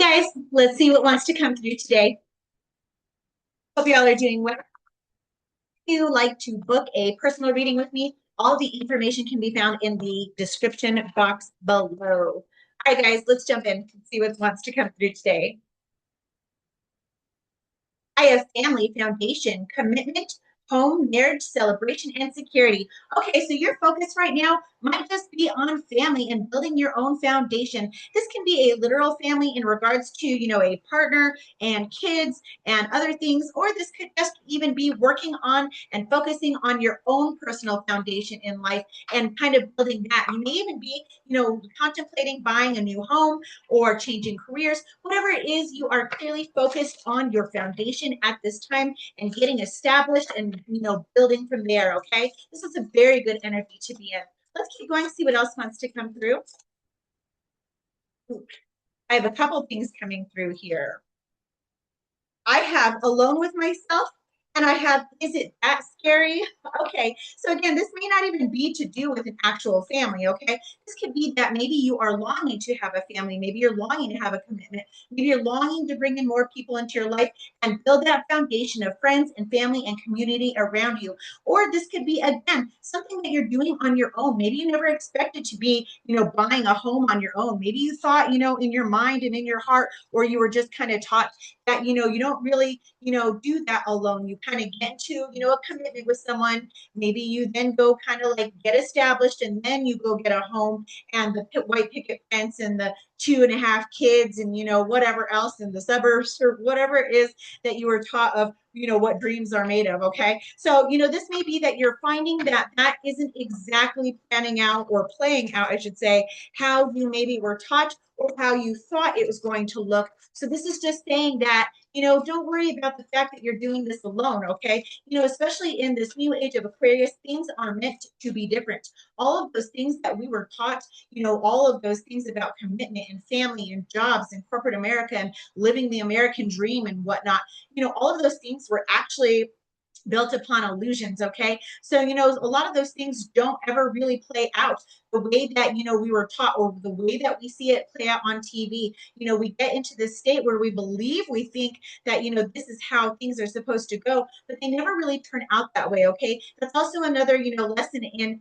Guys, let's see what wants to come through today. Hope y'all are doing well. If you like to book a personal reading with me, all the information can be found in the description box below. All right, guys, let's jump in and see what wants to come through today. I have family, foundation, commitment, home, marriage, celebration, and security. Okay, so your focus right now might just be on family and building your own foundation. This can be a literal family in regards to, a partner and kids and other things, or this could just even be working on and focusing on your own personal foundation in life and kind of building that. You may even be, contemplating buying a new home or changing careers, whatever it is, you are clearly focused on your foundation at this time and getting established and building from there. Okay, this is a very good energy to be in. Let's keep going, see what else wants to come through. I have a couple things coming through here. I have alone with myself, and I have, is it that scary? Okay, so again, this may not even be to do with an actual family, okay? This could be that maybe you are longing to have a family, maybe you're longing to have a commitment, maybe you're longing to bring in more people into your life and build that foundation of friends and family and community around you. Or this could be, again, something that you're doing on your own. Maybe you never expected to be, buying a home on your own. Maybe you thought, in your mind and in your heart, or you were just kind of taught that you don't really do that alone. You kind of get into a commitment with someone. Maybe you then go kind of like get established, and then you go get a home and the white picket fence and the 2.5 kids and whatever else in the suburbs or whatever it is that you were taught of, what dreams are made of. Okay, so this may be that you're finding that that isn't exactly panning out or playing out, I should say, how you maybe were taught or how you thought it was going to look. So this is just saying that, don't worry about the fact that you're doing this alone, okay? Especially in this new age of Aquarius, things are meant to be different. All of those things that we were taught, all of those things about commitment and family and jobs and corporate America and living the American dream and whatnot, all of those things were actually built upon illusions. Okay, so a lot of those things don't ever really play out the way that we were taught, or the way that we see it play out on TV. We get into this state where we believe, we think that this is how things are supposed to go, but they never really turn out that way. Okay, that's also another lesson in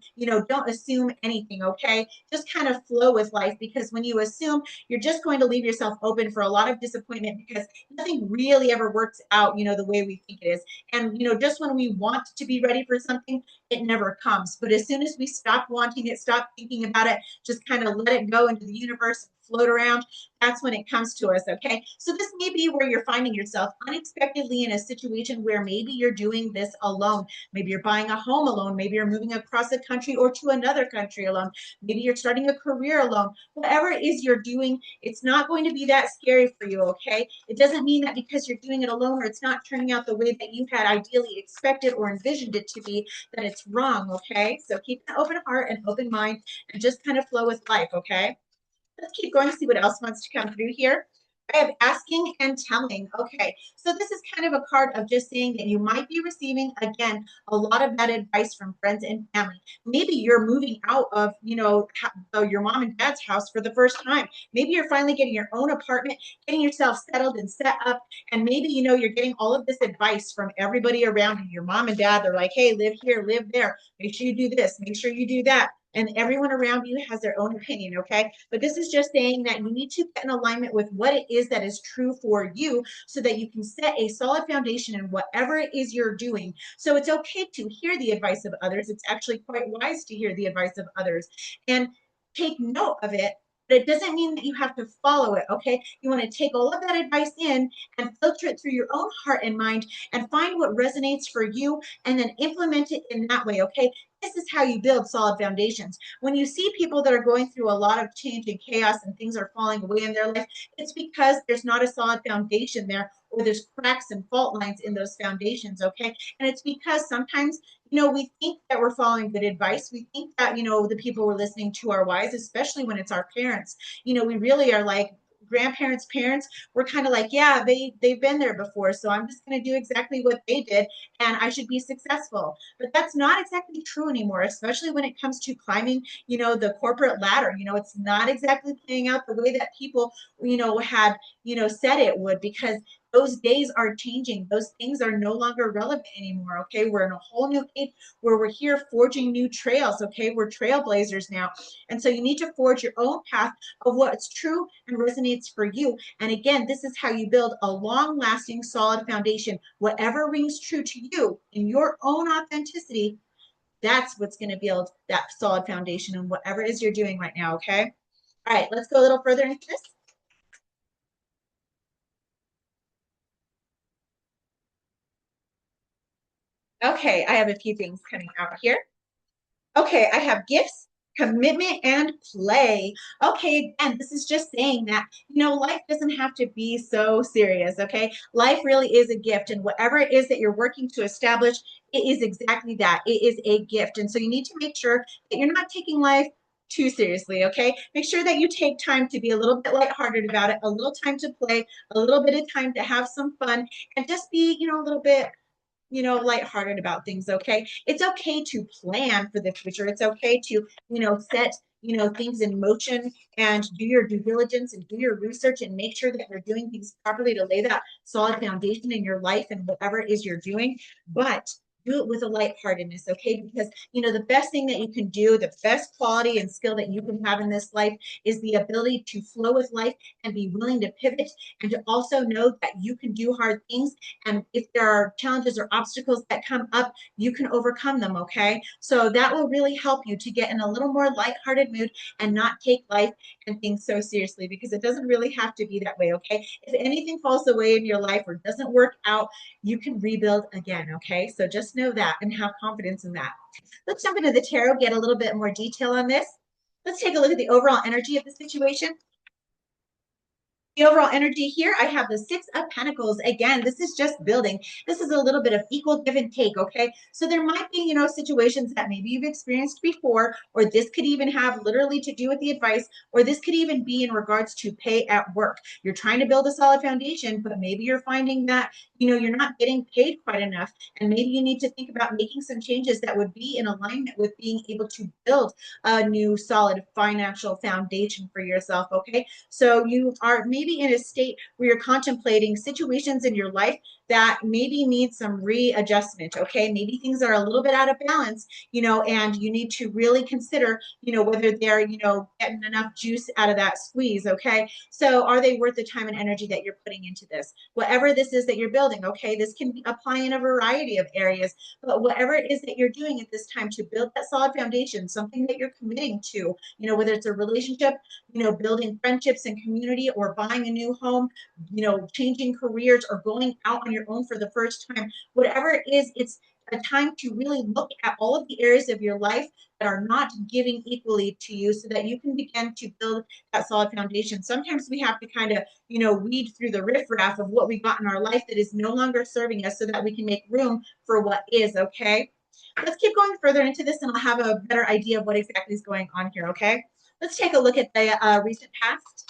don't assume anything. Okay, just kind of flow with life, because when you assume, you're just going to leave yourself open for a lot of disappointment, because nothing really ever works out the way we think it is. And just when we want to be ready for something, it never comes. But as soon as we stop wanting it, stop thinking about it, just kind of let it go into the universe, float around, that's when it comes to us. Okay, so this may be where you're finding yourself unexpectedly in a situation where maybe you're doing this alone. Maybe you're buying a home alone, maybe you're moving across the country or to another country alone, maybe you're starting a career alone. Whatever it is you're doing, it's not going to be that scary for you. Okay, it doesn't mean that because you're doing it alone, or it's not turning out the way that you had ideally expected or envisioned it to be, that it's wrong. Okay, so keep an open heart and open mind and just kind of flow with life. Okay, let's keep going, see what else wants to come through here. I have asking and telling. Okay, so this is kind of a card of just saying that you might be receiving, again, a lot of bad advice from friends and family. Maybe you're moving out of, your mom and dad's house for the first time. Maybe you're finally getting your own apartment, getting yourself settled and set up, and maybe, you're getting all of this advice from everybody around you. Your mom and dad, they're like, hey, live here, live there. Make sure you do this, make sure you do that, and everyone around you has their own opinion. Okay, but this is just saying that you need to get in alignment with what it is that is true for you, so that you can set a solid foundation in whatever it is you're doing. So it's okay to hear the advice of others. It's actually quite wise to hear the advice of others and take note of it, but it doesn't mean that you have to follow it. Okay, you want to take all of that advice in and filter it through your own heart and mind and find what resonates for you, and then implement it in that way. Okay, this is how you build solid foundations. When you see people that are going through a lot of change and chaos and things are falling away in their life, it's because there's not a solid foundation there, or there's cracks and fault lines in those foundations. Okay, and it's because sometimes we think that we're following good advice. We think that the people we're listening to are wise, especially when it's our parents. We really are like grandparents, parents were kind of like, yeah, they've been there before, so I'm just going to do exactly what they did, and I should be successful. But that's not exactly true anymore, especially when it comes to climbing, the corporate ladder. It's not exactly playing out the way that people, had, said it would, because those days are changing. Those things are no longer relevant anymore. Okay. We're in a whole new age where we're here forging new trails. Okay. We're trailblazers now. And so you need to forge your own path of what's true and resonates for you. And again, this is how you build a long lasting, solid foundation. Whatever rings true to you in your own authenticity, that's what's going to build that solid foundation in whatever it is you're doing right now. Okay. All right. Let's go a little further into this. Okay. I have a few things coming out here. Okay, I have gifts, commitment, and play. Okay, again, this is just saying that, life doesn't have to be so serious, okay? Life really is a gift, and whatever it is that you're working to establish, it is exactly that. It is a gift. And so you need to make sure that you're not taking life too seriously, okay? Make sure that you take time to be a little bit lighthearted about it, a little time to play, a little bit of time to have some fun, and just be, a little bit lighthearted about things. Okay. It's okay to plan for the future. It's okay to, set, things in motion and do your due diligence and do your research and make sure that you're doing things properly to lay that solid foundation in your life and whatever it is you're doing. But do it with a lightheartedness, okay? Because the best thing that you can do, the best quality and skill that you can have in this life is the ability to flow with life and be willing to pivot and to also know that you can do hard things, and if there are challenges or obstacles that come up, you can overcome them, okay? So that will really help you to get in a little more lighthearted mood and not take life and things so seriously, because it doesn't really have to be that way, okay? If anything falls away in your life or doesn't work out, you can rebuild again, okay? So just know that and have confidence in that. Let's jump into the tarot, get a little bit more detail on this. Let's take a look at the overall energy of the situation. The overall energy here, I have the Six of Pentacles. Again, this is just building. This is a little bit of equal give and take, okay? So there might be, situations that maybe you've experienced before, or this could even have literally to do with the advice, or this could even be in regards to pay at work. You're trying to build a solid foundation, but maybe you're finding that, you're not getting paid quite enough. And maybe you need to think about making some changes that would be in alignment with being able to build a new solid financial foundation for yourself, okay? So you are maybe in a state where you're contemplating situations in your life that maybe need some readjustment, okay? Maybe things are a little bit out of balance, and you need to really consider, whether they're, getting enough juice out of that squeeze, okay? So are they worth the time and energy that you're putting into this? Whatever this is that you're building, okay? This can apply in a variety of areas, but whatever it is that you're doing at this time to build that solid foundation, something that you're committing to, whether it's a relationship, building friendships and community, or buying a new home, changing careers, or going out on your own for the first time, whatever it is, it's a time to really look at all of the areas of your life that are not giving equally to you so that you can begin to build that solid foundation. Sometimes we have to kind of, weed through the riffraff of what we got in our life that is no longer serving us so that we can make room for what is, okay? Let's keep going further into this and I'll have a better idea of what exactly is going on here, okay? Let's take a look at the recent past.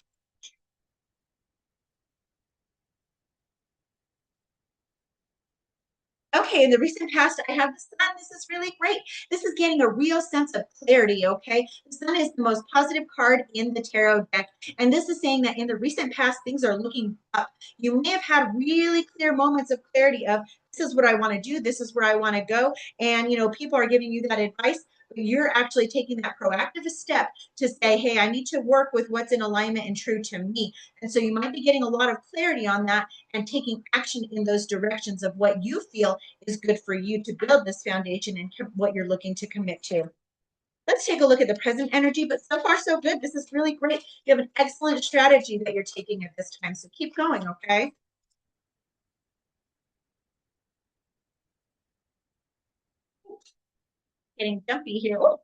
Okay, in the recent past, I have the sun. This is really great. This is getting a real sense of clarity, okay? The sun is the most positive card in the tarot deck. And this is saying that in the recent past, things are looking up. You may have had really clear moments of clarity of, this is what I want to do. This is where I want to go. And, people are giving you that advice. But you're actually taking that proactive step to say, hey, I need to work with what's in alignment and true to me. And so you might be getting a lot of clarity on that and taking action in those directions of what you feel is good for you to build this foundation and what you're looking to commit to. Let's take a look at the present energy, but so far so good. This is really great. You have an excellent strategy that you're taking at this time, so keep going, okay? Getting jumpy here. Oh,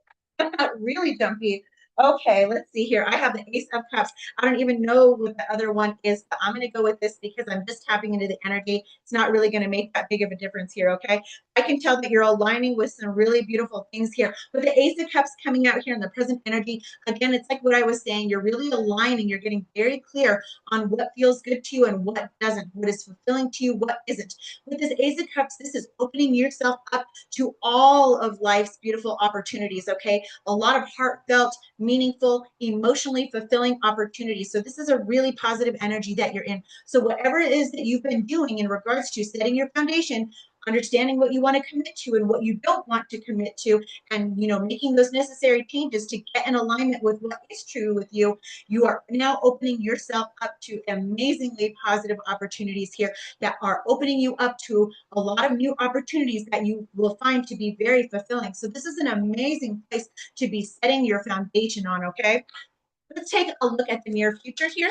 really jumpy. Okay, let's see here. I have the Ace of Cups. I don't even know what the other one is, but I'm going to go with this because I'm just tapping into the energy. It's not really going to make that big of a difference here, okay? I can tell that you're aligning with some really beautiful things here. With the Ace of Cups coming out here in the present energy, again, it's like what I was saying. You're really aligning. You're getting very clear on what feels good to you and what doesn't, what is fulfilling to you, what isn't. With this Ace of Cups, this is opening yourself up to all of life's beautiful opportunities, okay? A lot of heartfelt, meaningful, emotionally fulfilling opportunities. So this is a really positive energy that you're in. So whatever it is that you've been doing in regards to setting your foundation, understanding what you want to commit to and what you don't want to commit to, and making those necessary changes to get in alignment with what is true with you, you are now opening yourself up to amazingly positive opportunities here that are opening you up to a lot of new opportunities that you will find to be very fulfilling. So this is an amazing place to be setting your foundation on, okay? Let's take a look at the near future here.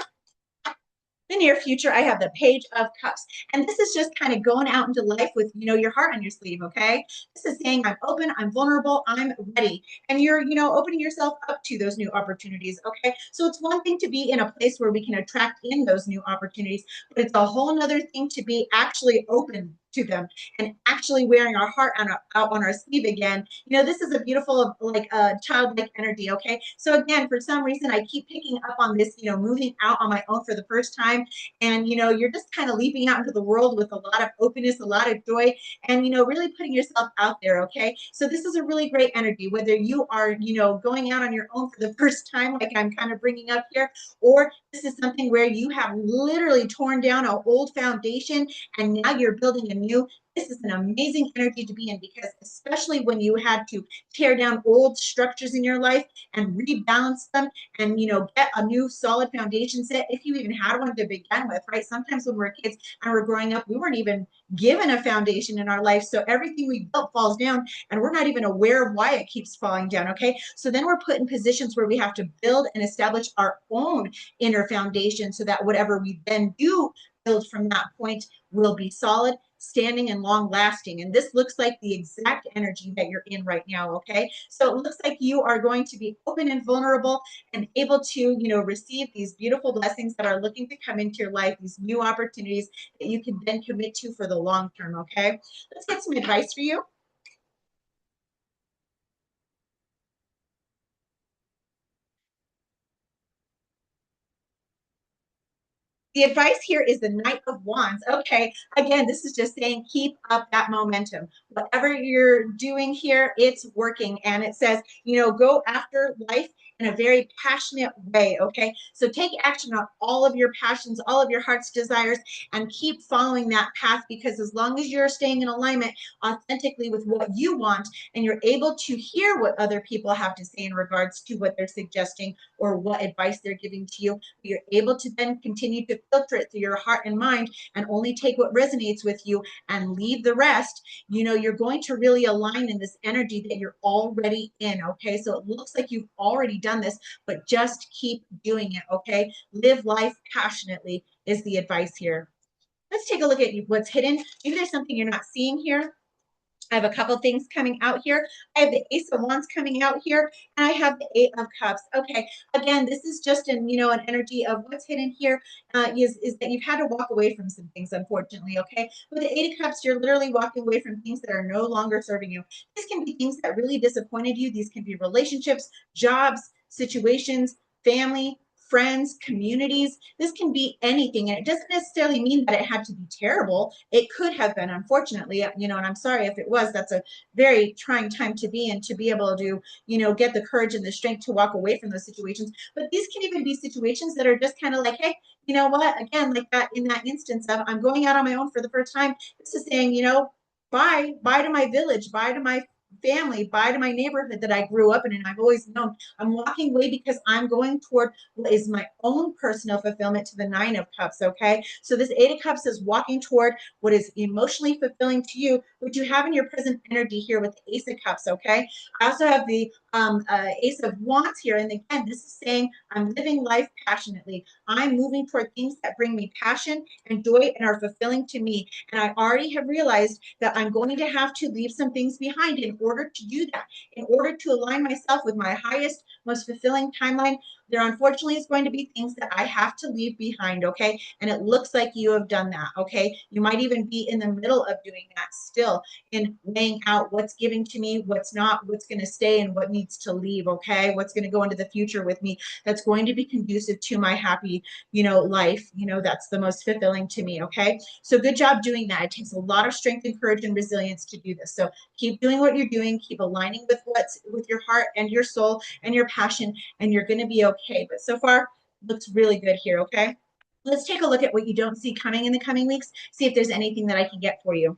The near future, I have the Page of Cups. And this is just kind of going out into life with, your heart on your sleeve, okay? This is saying I'm open, I'm vulnerable, I'm ready. And you're, opening yourself up to those new opportunities, okay? So it's one thing to be in a place where we can attract in those new opportunities, but it's a whole nother thing to be actually open to them and actually wearing our heart out on our sleeve again. This is a beautiful, like childlike energy, okay? So again, for some reason, I keep picking up on this, moving out on my own for the first time. And, you're just kind of leaping out into the world with a lot of openness, a lot of joy, and, really putting yourself out there, okay? So this is a really great energy, whether you are, going out on your own for the first time, like I'm kind of bringing up here, or this is something where you have literally torn down an old foundation and now you're building a new. This is an amazing energy to be in because especially when you had to tear down old structures in your life and rebalance them and get a new solid foundation set if you even had one to begin with, right? Sometimes when we're kids and we're growing up, we weren't even given a foundation in our life, so everything we built falls down and we're not even aware of why it keeps falling down, okay? So then we're put in positions where we have to build and establish our own inner foundation so that whatever we then do build from that point will be solid, standing, and long lasting. And this looks like the exact energy that you're in right now, okay? So it looks like you are going to be open and vulnerable and able to, receive these beautiful blessings that are looking to come into your life, these new opportunities that you can then commit to for the long term, okay? Let's get some advice for you. The advice here is the Knight of Wands. Okay, again, this is just saying keep up that momentum. Whatever you're doing here, it's working. And it says, go after life in a very passionate way. Okay, so take action on all of your passions, all of your heart's desires, and keep following that path because as long as you're staying in alignment authentically with what you want and you're able to hear what other people have to say in regards to what they're suggesting or what advice they're giving to you, you're able to then continue to filter it through your heart and mind and only take what resonates with you and leave the rest. You're going to really align in this energy that you're already in, okay? So it looks like you've already done this, but just keep doing it, okay? Live life passionately is the advice here. Let's take a look at what's hidden. Maybe there's something you're not seeing here. I have a couple things coming out here. I have the Ace of Wands coming out here, and I have the Eight of Cups. Okay, again, this is just an energy of what's hidden here is that you've had to walk away from some things, unfortunately. Okay, with the Eight of Cups, you're literally walking away from things that are no longer serving you. These can be things that really disappointed you. These can be relationships, jobs, situations, family, friends, communities. This can be anything. And it doesn't necessarily mean that it had to be terrible. It could have been, unfortunately, and I'm sorry if it was. That's a very trying time to be in, to be able to, get the courage and the strength to walk away from those situations. But these can even be situations that are just kind of like, hey, you know what? Again, like that in that instance of I'm going out on my own for the first time. This is saying, bye to my village, bye to my family, bye to my neighborhood that I grew up in and I've always known. I'm walking away because I'm going toward what is my own personal fulfillment to the Nine of Cups, okay? So this Eight of Cups is walking toward what is emotionally fulfilling to you, which you have in your present energy here with the Ace of Cups, okay? I also have the Ace of Wands here. And again, this is saying I'm living life passionately. I'm moving toward things that bring me passion and joy and are fulfilling to me. And I already have realized that I'm going to have to leave some things behind in order order to do that, in order to align myself with my highest, most fulfilling timeline, there unfortunately is going to be things that I have to leave behind, okay? And it looks like you have done that, okay? You might even be in the middle of doing that still, in weighing out what's giving to me, what's not, what's going to stay, and what needs to leave, okay? What's going to go into the future with me that's going to be conducive to my happy, life, that's the most fulfilling to me, okay? So good job doing that. It takes a lot of strength and courage and resilience to do this. So keep doing what you're doing, keep aligning with what's with your heart and your soul and your passion, and you're going to be okay. But so far, looks really good here, okay? Let's take a look at what you don't see coming in the coming weeks, see if there's anything that I can get for you.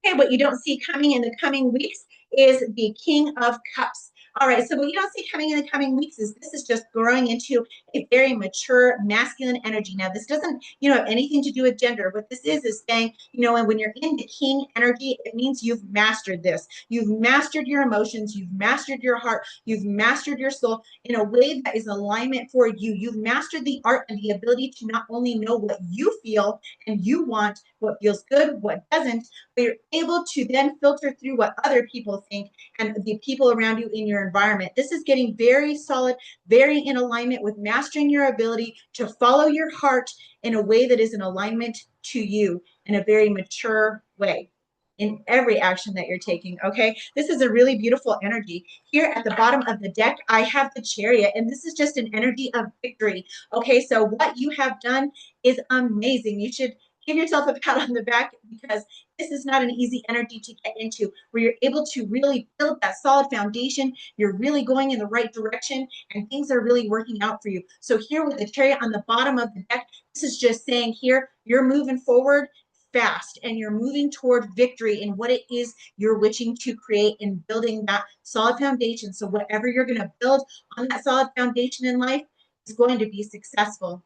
Okay, what you don't see coming in the coming weeks is the King of Cups. All right, so what you don't see coming in the coming weeks is this is just growing into a very mature masculine energy. Now, this doesn't, have anything to do with gender. What this is saying, and when you're in the king energy, it means you've mastered this. You've mastered your emotions, you've mastered your heart, you've mastered your soul in a way that is alignment for you. You've mastered the art and the ability to not only know what you feel and you want, what feels good, what doesn't, but you're able to then filter through what other people think and the people around you in your environment. This is getting very solid, very in alignment with mastering your ability to follow your heart in a way that is in alignment to you in a very mature way in every action that you're taking. Okay, this is a really beautiful energy. Here at the bottom of the deck, I have the Chariot, and this is just an energy of victory. Okay, so what you have done is amazing. You should give yourself a pat on the back because this is not an easy energy to get into, where you're able to really build that solid foundation. You're really going in the right direction and things are really working out for you. So here with the Chariot on the bottom of the deck, this is just saying here, you're moving forward fast and you're moving toward victory in what it is you're wishing to create and building that solid foundation. So whatever you're going to build on that solid foundation in life is going to be successful.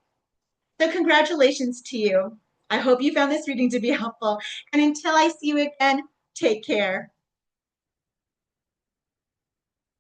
So congratulations to you. I hope you found this reading to be helpful. And until I see you again, take care.